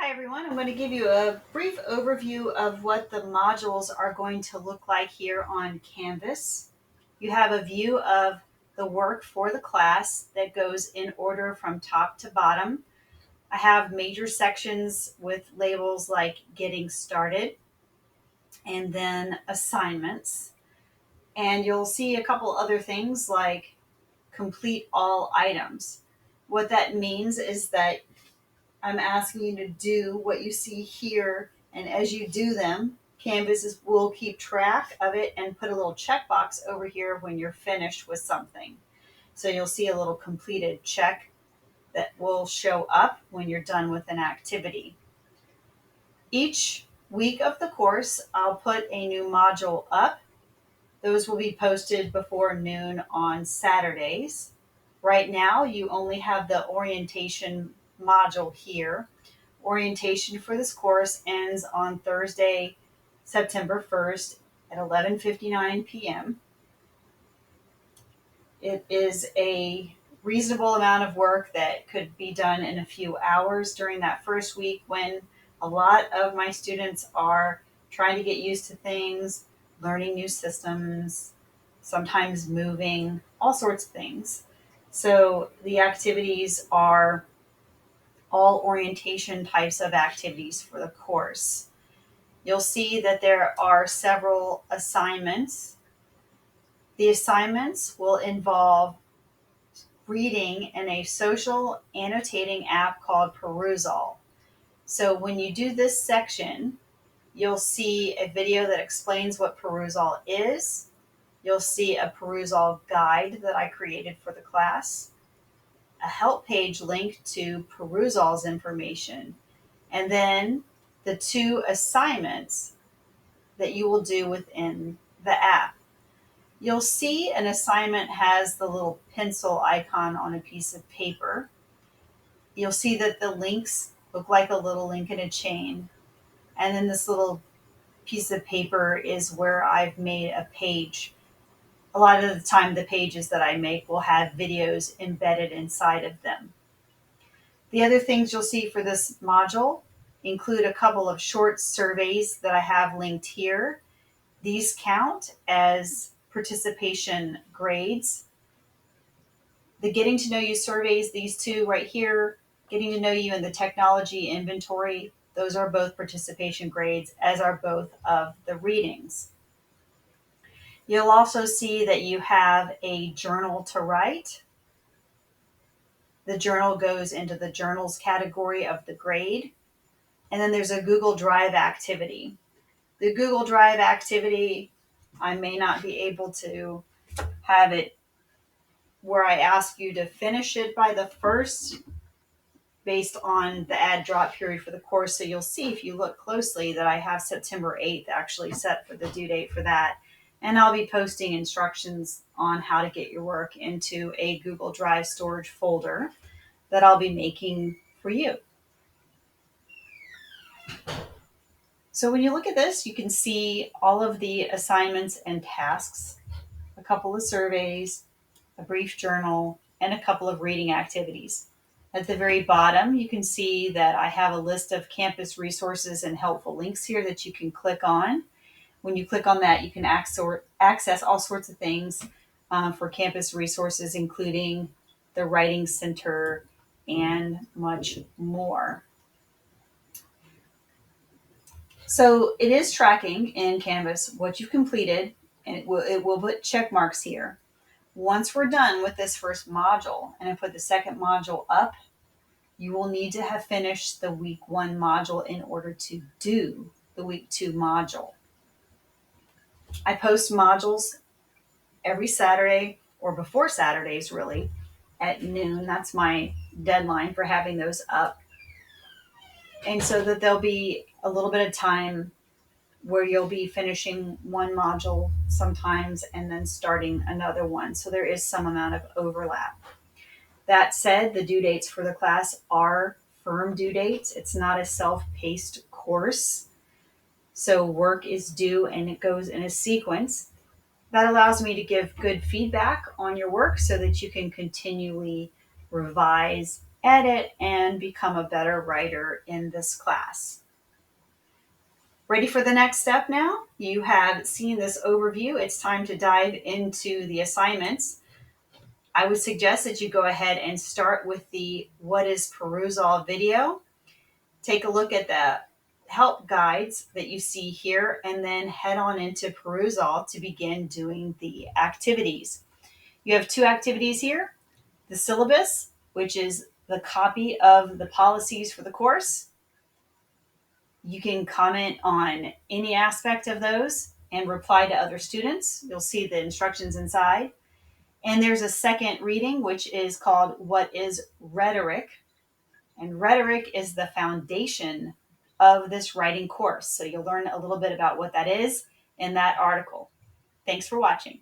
Hi everyone, I'm going to give you a brief overview of what the modules are going to look like here on Canvas. You have a view of the work for the class that goes in order from top to bottom. I have major sections with labels like Getting Started and then Assignments. And you'll see a couple other things like Complete All Items. What that means is that I'm asking you to do what you see here, and as you do them, will keep track of it and put a little checkbox over here when you're finished with something. So you'll see a little completed check that will show up when you're done with an activity. Each week of the course, I'll put a new module up. Those will be posted before noon on Saturdays. Right now, you only have the orientation module here. Orientation for this course ends on Thursday, September 1st at 11:59 p.m. It is a reasonable amount of work that could be done in a few hours during that first week when a lot of my students are trying to get used to things, learning new systems, sometimes moving, all sorts of things. So the activities are all orientation types of activities for the course. You'll see that there are several assignments. The assignments will involve reading in a social annotating app called Perusall. So when you do this section, you'll see a video that explains what Perusall is. You'll see a Perusall guide that I created for the class, a help page linked to Perusall's information, and then the two assignments that you will do within the app. You'll see an assignment has the little pencil icon on a piece of paper. You'll see that the links look like a little link in a chain. And then this little piece of paper is where I've made a page. A lot of the time, the pages that I make will have videos embedded inside of them. The other things you'll see for this module include a couple of short surveys that I have linked here. These count as participation grades. The Getting to Know You surveys, these two right here, Getting to Know You and the Technology Inventory, those are both participation grades, as are both of the readings. You'll also see that you have a journal to write. The journal goes into the journals category of the grade. And then there's a Google Drive activity. The Google Drive activity, I may not be able to have it where I ask you to finish it by the first based on the add drop period for the course. So you'll see if you look closely that I have September 8th actually set for the due date for that. And I'll be posting instructions on how to get your work into a Google Drive storage folder that I'll be making for you. So when you look at this, you can see all of the assignments and tasks, a couple of surveys, a brief journal, and a couple of reading activities. At the very bottom, you can see that I have a list of campus resources and helpful links here that you can click on. When you click on that, you can access all sorts of things for campus resources, including the Writing Center and much more. So it is tracking in Canvas what you've completed, and it will put check marks here. Once we're done with this first module and I put the second module up, you will need to have finished the week 1 module in order to do the week 2 module. I post modules every Saturday, or before Saturdays really, at noon. That's my deadline for having those up. And so that there'll be a little bit of time where you'll be finishing one module sometimes and then starting another one. So there is some amount of overlap. That said, the due dates for the class are firm due dates. It's not a self-paced course. So work is due and it goes in a sequence. That allows me to give good feedback on your work so that you can continually revise edit, and become a better writer in this class. Ready for the next step now? You have seen this overview. It's time to dive into the assignments. I would suggest that you go ahead and start with the What is Perusall video. Take a look at the help guides that you see here, and then head on into Perusall to begin doing the activities. You have two activities here: the syllabus, which is the copy of the policies for the course. You can comment on any aspect of those and reply to other students. You'll see the instructions inside. And there's a second reading, which is called What is Rhetoric? And rhetoric is the foundation of this writing course. So you'll learn a little bit about what that is in that article. Thanks for watching.